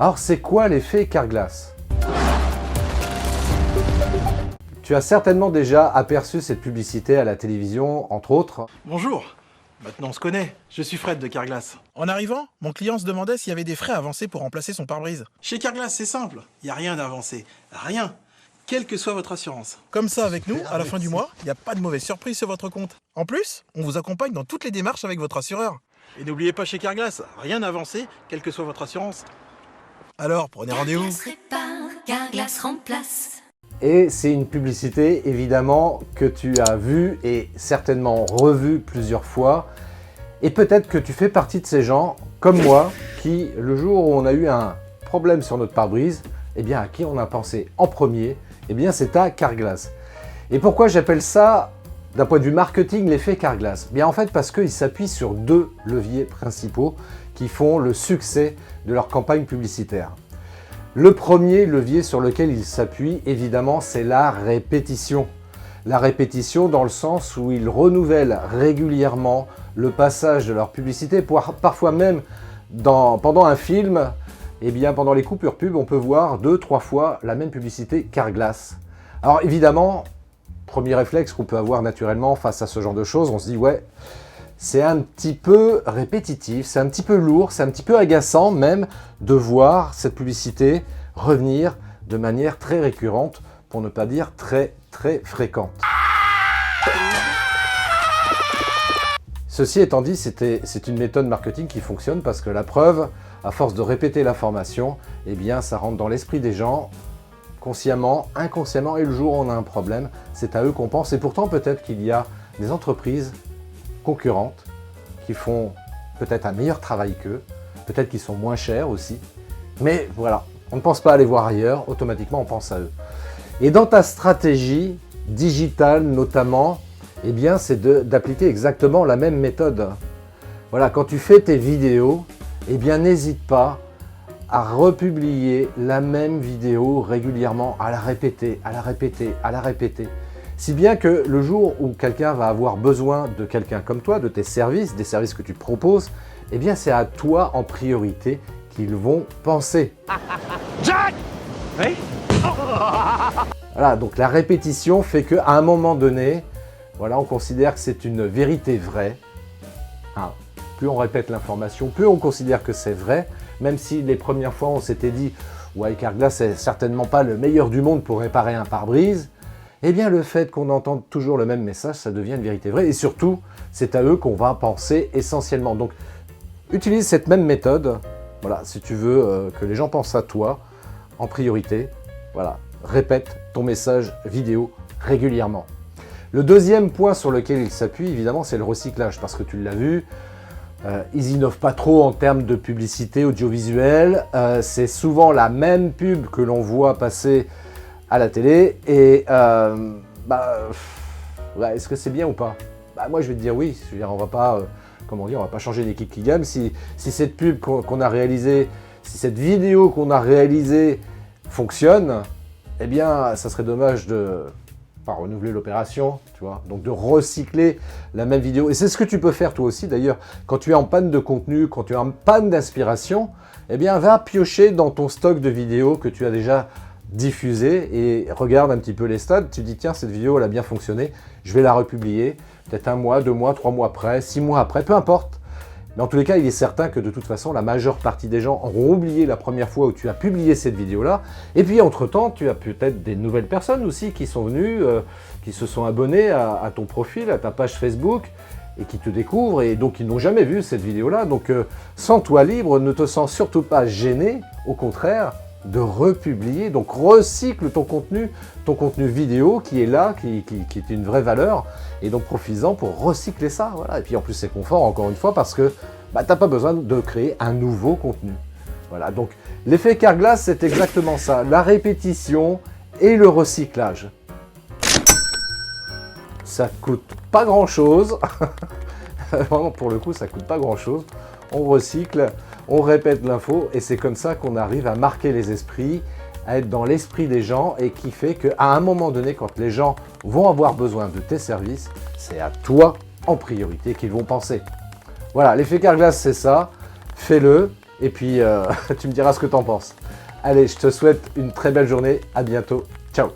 Alors c'est quoi l'effet Carglass? Tu as certainement déjà aperçu cette publicité à la télévision, entre autres. Bonjour, maintenant on se connaît, je suis Fred de Carglass. En arrivant, mon client se demandait s'il y avait des frais avancés pour remplacer son pare-brise. Chez Carglass, c'est simple, il n'y a rien d'avancé, rien, quelle que soit votre assurance. Comme ça, avec nous, à la fin du mois, il n'y a pas de mauvaise surprise sur votre compte. En plus, on vous accompagne dans toutes les démarches avec votre assureur. Et n'oubliez pas chez Carglass, rien d'avancé, quelle que soit votre assurance. Alors, prenez rendez-vous. Carglass répare, Carglass remplace. Et c'est une publicité évidemment que tu as vue et certainement revue plusieurs fois. Et peut-être que tu fais partie de ces gens, comme moi, qui le jour où on a eu un problème sur notre pare-brise, eh bien à qui on a pensé en premier? Eh bien c'est à Carglass. Et pourquoi j'appelle ça, d'un point de vue marketing, l'effet Carglass? Bien en fait parce qu'ils s'appuient sur deux leviers principaux qui font le succès de leur campagne publicitaire. Le premier levier sur lequel ils s'appuient, évidemment, c'est la répétition. La répétition dans le sens où ils renouvellent régulièrement le passage de leur publicité. Parfois même, pendant un film, eh bien, pendant les coupures pub, on peut voir 2-3 fois la même publicité Carglass. Alors évidemment, premier réflexe qu'on peut avoir naturellement face à ce genre de choses, on se dit « ouais, c'est un petit peu répétitif, c'est un petit peu lourd, c'est un petit peu agaçant même de voir cette publicité revenir de manière très récurrente, pour ne pas dire très fréquente. » Ceci étant dit, c'est une méthode marketing qui fonctionne parce que la preuve, à force de répéter l'information, eh bien ça rentre dans l'esprit des gens, consciemment, inconsciemment, et le jour où on a un problème, c'est à eux qu'on pense. Et pourtant, peut-être qu'il y a des entreprises concurrentes qui font peut-être un meilleur travail qu'eux, peut-être qu'ils sont moins chers aussi, mais voilà, on ne pense pas à les voir ailleurs, automatiquement on pense à eux. Et dans ta stratégie digitale notamment, eh bien c'est d'appliquer exactement la même méthode. Voilà, quand tu fais tes vidéos, eh bien n'hésite pas à republier la même vidéo régulièrement, à la répéter, à la répéter, à la répéter. Si bien que le jour où quelqu'un va avoir besoin de quelqu'un comme toi, de tes services, des services que tu proposes, eh bien c'est à toi en priorité qu'ils vont penser. Jack! Oui? Voilà, donc la répétition fait qu'à un moment donné, voilà, on considère que c'est une vérité vraie. Hein, plus on répète l'information, plus on considère que c'est vrai, même si les premières fois on s'était dit « ouais, Carglass c'est certainement pas le meilleur du monde pour réparer un pare-brise », eh bien le fait qu'on entende toujours le même message, ça devient une vérité vraie. Et surtout, c'est à eux qu'on va penser essentiellement. Donc, utilise cette même méthode, voilà, si tu veux que les gens pensent à toi en priorité. Voilà, répète ton message vidéo régulièrement. Le deuxième point sur lequel ils s'appuient, évidemment, c'est le recyclage. Parce que tu l'as vu, ils innovent pas trop en termes de publicité audiovisuelle. C'est souvent la même pub que l'on voit passer à la télé, et ouais, est-ce que c'est bien ou pas? Moi je vais te dire oui, je veux dire, on va pas, comment dire, on va pas changer l'équipe qui gagne. Si cette pub qu'on a réalisée, si cette vidéo qu'on a réalisée fonctionne, eh bien ça serait dommage de pas renouveler l'opération, tu vois, donc de recycler la même vidéo. Et c'est ce que tu peux faire toi aussi d'ailleurs, quand tu es en panne de contenu, quand tu es en panne d'inspiration, eh bien va piocher dans ton stock de vidéos que tu as déjà diffusé et regarde un petit peu les stats. Tu dis tiens, cette vidéo elle a bien fonctionné, je vais la republier peut-être 1 mois, 2 mois, 3 mois après, 6 mois après, peu importe. Mais en tous les cas, il est certain que de toute façon la majeure partie des gens auront oublié la première fois où tu as publié cette vidéo là, et puis entre temps tu as peut-être des nouvelles personnes aussi qui sont venues, qui se sont abonnées à ton profil, à ta page Facebook, et qui te découvrent, et donc ils n'ont jamais vu cette vidéo là. Donc sens-toi libre, ne te sens surtout pas gêné, au contraire, de republier. Donc recycle ton contenu vidéo qui est là, qui est une vraie valeur, et donc profites-en pour recycler ça. Voilà. Et puis en plus c'est confort, encore une fois, parce que tu n'as pas besoin de créer un nouveau contenu. Voilà, donc l'effet Carglass c'est exactement ça, la répétition et le recyclage. Ça coûte pas grand chose, vraiment pour le coup ça coûte pas grand chose. On recycle, on répète l'info, et c'est comme ça qu'on arrive à marquer les esprits, à être dans l'esprit des gens, et qui fait qu'à un moment donné, quand les gens vont avoir besoin de tes services, c'est à toi en priorité qu'ils vont penser. Voilà, l'effet Carglass c'est ça, fais-le, Et puis, tu me diras ce que t'en penses. Allez, je te souhaite une très belle journée. À bientôt. Ciao.